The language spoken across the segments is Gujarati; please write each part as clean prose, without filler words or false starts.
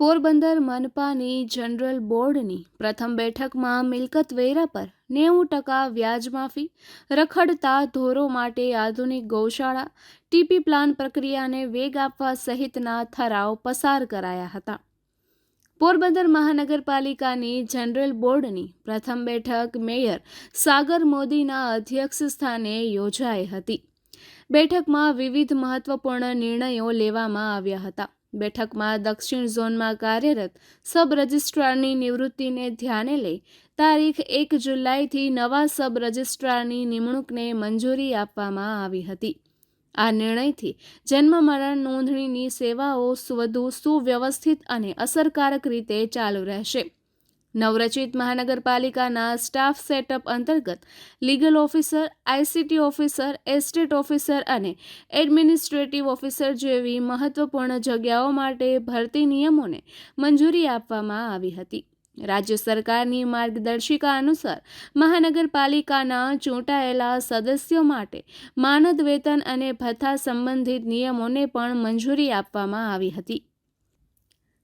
પોરબંદર મનપાની જનરલ બોર્ડની પ્રથમ બેઠકમાં મિલકત વેરા પર 90% વ્યાજ માફી, રખડતા ઢોરો માટે આધુનિક ગૌશાળા, ટીપી પ્લાન પ્રક્રિયાને વેગ આપવા સહિતના ઠરાવ પસાર કરાયા હતા. પોરબંદર મહાનગરપાલિકાની જનરલ બોર્ડની પ્રથમ બેઠક મેયર સાગર મોદીના અધ્યક્ષ સ્થાને યોજાઈ હતી. બેઠકમાં વિવિધ મહત્વપૂર્ણ નિર્ણયો લેવામાં આવ્યા હતા. બેઠકમાં દક્ષિણ ઝોનમાં કાર્યરત સબ રજિસ્ટ્રારની નિવૃત્તિને ધ્યાને લઈ તારીખ 1 જુલાઈથી નવા સબ રજિસ્ટ્રારની નિમણૂકને મંજૂરી આપવામાં આવી હતી. આ નિર્ણયથી જન્મ મરણ નોંધણીની સેવાઓ વધુ સુવ્યવસ્થિત અને અસરકારક રીતે ચાલુ રહેશે. નવરચિત મહાનગરપાલિકાના સ્ટાફ સેટઅપ અંતર્ગત legal officer, ICT officer, estate officer અને એડમિનિસ્ટ્રેટિવ ઓફિસર જેવી મહત્વપૂર્ણ જગ્યાઓ માટે ભરતી નિયમોને મંજૂરી આપવામાં આવી હતી. રાજ્ય સરકારની માર્ગદર્શિકા અનુસાર મહાનગરપાલિકાના ચૂંટાયેલા સદસ્યો માટે માનદ વેતન અને ભથ્થા સંબંધિત નિયમોને પણ મંજૂરી આપવામાં આવી હતી.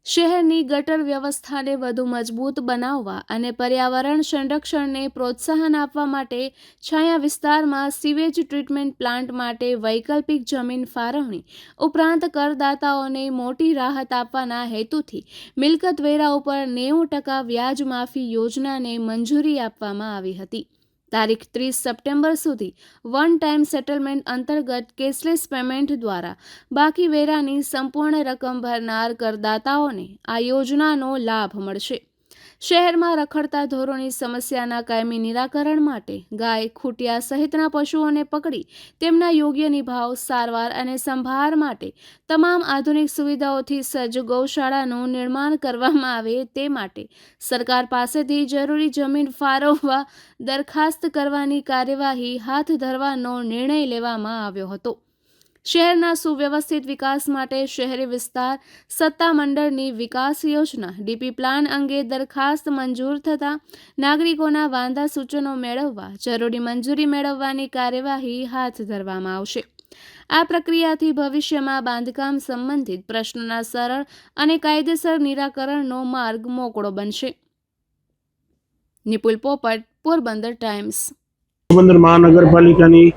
શહેરની ગટર વ્યવસ્થાને વધુ મજબૂત બનાવવા અને પર્યાવરણ સંરક્ષણને પ્રોત્સાહન આપવા માટે છાયા વિસ્તારમાં સીવેજ ટ્રીટમેન્ટ પ્લાન્ટ માટે વૈકલ્પિક જમીન ફાળવણી ઉપરાંત કરદાતાઓને મોટી રાહત આપવાના હેતુથી મિલકત વેરા ઉપર 90% વ્યાજ માફી યોજનાને મંજૂરી આપવામાં આવી હતી. તારીખ 30 સપ્ટેમ્બર સુધી વન ટાઈમ સેટલમેન્ટ અંતર્ગત કેશલેસ પેમેન્ટ દ્વારા બાકી વેરાની સંપૂર્ણ રકમ ભરનાર કરદાતાઓને આ યોજનાનો લાભ મળશે. શહેરમાં રખડતા ઢોરોની સમસ્યાના કાયમી નિરાકરણ માટે ગાય, ખૂટિયા સહિતના પશુઓને પકડી તેમના યોગ્ય નિભાવ, સારવાર અને સંભાળ માટે તમામ આધુનિક સુવિધાઓથી સજ્જ ગૌશાળાનું નિર્માણ કરવામાં આવે તે માટે સરકાર પાસેથી જરૂરી જમીન ફાળવવા દરખાસ્ત કરવાની કાર્યવાહી હાથ ધરવાનો નિર્ણય લેવામાં આવ્યો હતો. શહેરના સુવ્યવસ્થિત વિકાસ માટે શહેરી વિસ્તાર સત્તામંડળની વિકાસ યોજના ડીપી પ્લાન અંગે દરખાસ્ત મંજૂર થતાં નાગરિકોના વાંધા સૂચનો મેળવવા જરૂરી મંજૂરી મેળવવાની કાર્યવાહી હાથ ધરવામાં આવશે. આ પ્રક્રિયાથી ભવિષ્યમાં બાંધકામ સંબંધિત પ્રશ્નોના સરળ અને કાયદેસર નિરાકરણનો માર્ગ મોકળો બનશે. નિપુલ પોપટ, પોરબંદર ટાઈમ્સ. પોરબંદર મહાનગરપાલિકાની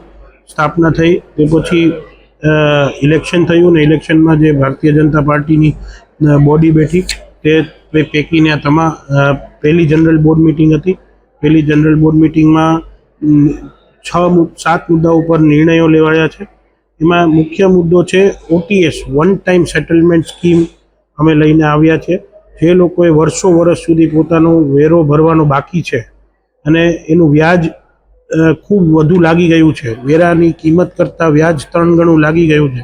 સ્થાપના થઈ તે પછી ઇલેક્શન થયું ને ઇલેક્શનમાં જે ભારતીય જનતા પાર્ટીની બોડી બેઠી તે પૈકીની આ પહેલી જનરલ બોર્ડ મિટિંગ હતી. પહેલી જનરલ બોર્ડ મિટિંગમાં 7 મુદ્દા ઉપર નિર્ણયો લેવાયા છે. એમાં મુખ્ય મુદ્દો છે OTS, one time settlement scheme અમે લઈને આવ્યા છે. જે લોકોએ વર્ષો સુધી પોતાનો વેરો ભરવાનો બાકી છે અને એનું વ્યાજ ખૂબ વધુ લાગી ગયું છે, વેરાની કિંમત કરતાં વ્યાજ 3 ગણું લાગી ગયું છે,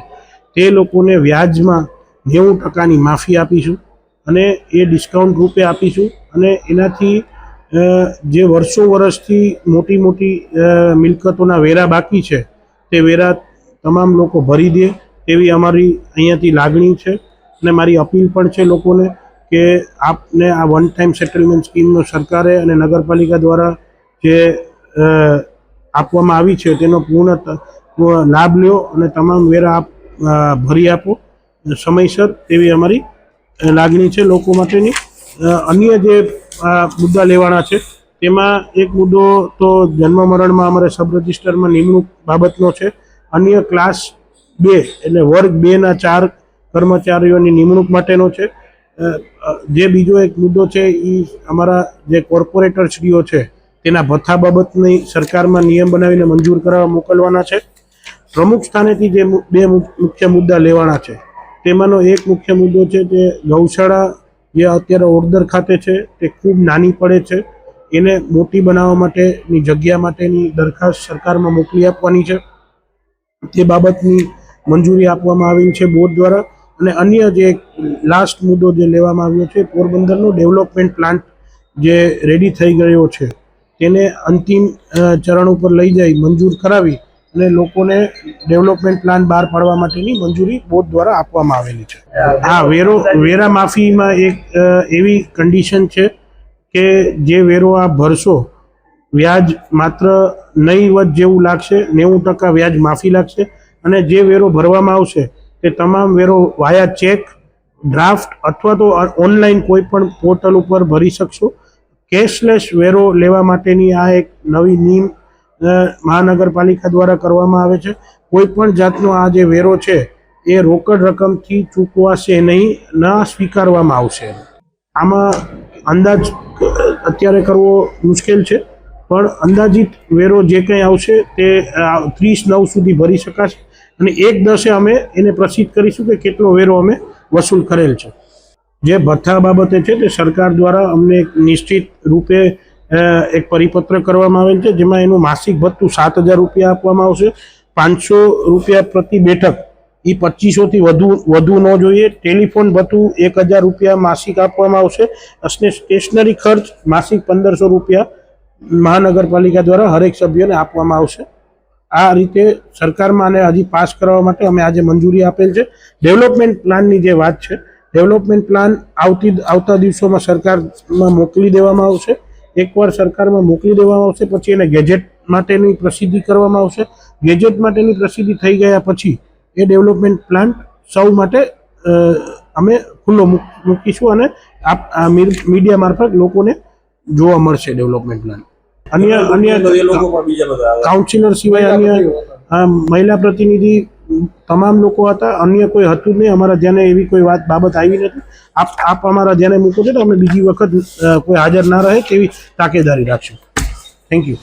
તે લોકોને વ્યાજમાં 90%ની માફી આપીશું અને એ ડિસ્કાઉન્ટ રૂપે આપીશું. અને એનાથી જે વર્ષોથી મોટી મિલકતોના વેરા બાકી છે તે વેરા તમામ લોકો ભરી દે તેવી અમારી અહીંયાથી લાગણી છે. અને મારી અપીલ પણ છે લોકોને કે આપને આ વન ટાઈમ સેટલમેન્ટ સ્કીમનો સરકારે અને નગરપાલિકા દ્વારા જે આપવામાં આવી છે તેનો પૂર્ણ લાભ લ્યો અને તમામ વેરા આપ ભરી આપો સમયસર તેવી અમારી લાગણી છે લોકો માટેની. અન્ય જે મુદ્દા લેવાના છે તેમાં એક મુદ્દો તો જન્મ મરણમાં અમારે સબ રજિસ્ટરમાં નિમણૂક બાબતનો છે. અન્ય ક્લાસ 2 એટલે વર્ગ 2ના 4 કર્મચારીઓની નિમણૂક માટેનો છે. જે બીજો એક મુદ્દો છે એ અમારા જે કોર્પોરેટરશ્રીઓ છે તેના ભથ્થા બાબતની સરકારમાં નિયમ બનાવીને મંજૂર કરાવવા મોકલવાના છે. પ્રમુખ સ્થાનેથી જે 2 મુખ્ય મુદ્દા લેવાના છે તેમાંનો એક મુખ્ય મુદ્દો છે કે ગૌશાળા જે અત્યારે ઓડદર ખાતે છે તે ખૂબ નાની પડે છે, એને મોટી બનાવવા માટેની જગ્યા માટેની દરખાસ્ત સરકારમાં મોકલી આપવાની છે. તે બાબતની મંજૂરી આપવામાં આવી છે બોર્ડ દ્વારા. અને અન્ય જે લાસ્ટ મુદ્દો જે લેવામાં આવ્યો છે, પોરબંદરનો ડેવલપમેન્ટ પ્લાન્ટ જે રેડી થઈ ગયો છે તેને અંતિમ ચરણ ઉપર લઈ જઈ મંજૂર કરાવી અને લોકોને ડેવલપમેન્ટ પ્લાન બહાર પાડવા માટેની મંજૂરી બોર્ડ દ્વારા આપવામાં આવેલી છે. વેરા માફીમાં એક એવી કન્ડિશન છે કે જે વેરો આ ભરશો વ્યાજ માત્ર નહીવત જેવું લાગશે, 90% વ્યાજ માફી લાગશે અને જે વેરો ભરવામાં આવશે તે તમામ વેરો વાયા ચેક, ડ્રાફ્ટ અથવા તો ઓનલાઈન કોઈ પણ પોર્ટલ ઉપર ભરી શકશો. કેશલેસ વેરો લેવા માટેની આ એક નવી નીમ મહાનગરપાલિકા દ્વારા કરવામાં આવે છે. કોઈ પણ જાતનો આ જે વેરો છે એ રોકડ રકમથી ચૂકવાશે નહીં, ન સ્વીકારવામાં આવશે. આમાં અંદાજ અત્યારે કરવો મુશ્કેલ છે, પણ અંદાજિત વેરો જે કંઈ આવશે તે 30/9 સુધી ભરી શકાશે અને 1/10 અમે એને પ્રસિદ્ધ કરીશું કે કેટલો વેરો અમે વસૂલ કરેલ છે. જે ભથ્થા બાબતે છે તે સરકાર દ્વારા અમને એક નિશ્ચિત રૂપે એક પરિપત્ર કરવામાં આવેલ છે, જેમાં એનું માસિક ભથ્થું 7,000 રૂપિયા આપવામાં આવશે. 500 રૂપિયા પ્રતિ બેઠક, એ 2500થી વધુ ન જોઈએ. ટેલિફોન ભથ્થું 1,000 રૂપિયા માસિક આપવામાં આવશે. સ્ટેશનરી ખર્ચ માસિક 1,500 રૂપિયા મહાનગરપાલિકા દ્વારા હરેક સભ્યને આપવામાં આવશે. આ રીતે સરકારમાં આને હજી પાસ કરવા માટે અમે આજે મંજૂરી આપેલ છે. ડેવલપમેન્ટ પ્લાનની જે વાત છે, ડેવલપમેન્ટ પ્લાન આવતા દિવસોમાં સરકારમાં મોકલી દેવામાં આવશે. એકવાર સરકારમાં મોકલી દેવામાં આવશે પછી એને ગેજેટ માટેની પ્રસિદ્ધિ કરવામાં આવશે. ગેજેટ માટેની પ્રસિદ્ધિ થઈ ગયા પછી એ ડેવલપમેન્ટ પ્લાન સૌ માટે અમે ખુલ્લો મૂકીશું અને મીડિયા મારફત લોકોને જોવા મળશે ડેવલપમેન્ટ પ્લાન. અન્ય કાઉન્સિલર સિવાય અન્ય મહિલા પ્રતિનિધિ તમામ લોકો હતા. અન્ય કોઈ હતું જ નહીં. અમારા ધ્યાને એવી કોઈ બાબત આવી નથી. આપ અમારા ધ્યાને મૂકો છો તો અમે બીજી વખત કોઈ હાજર ના રહે તેવી તાકેદારી રાખશું. Thank you.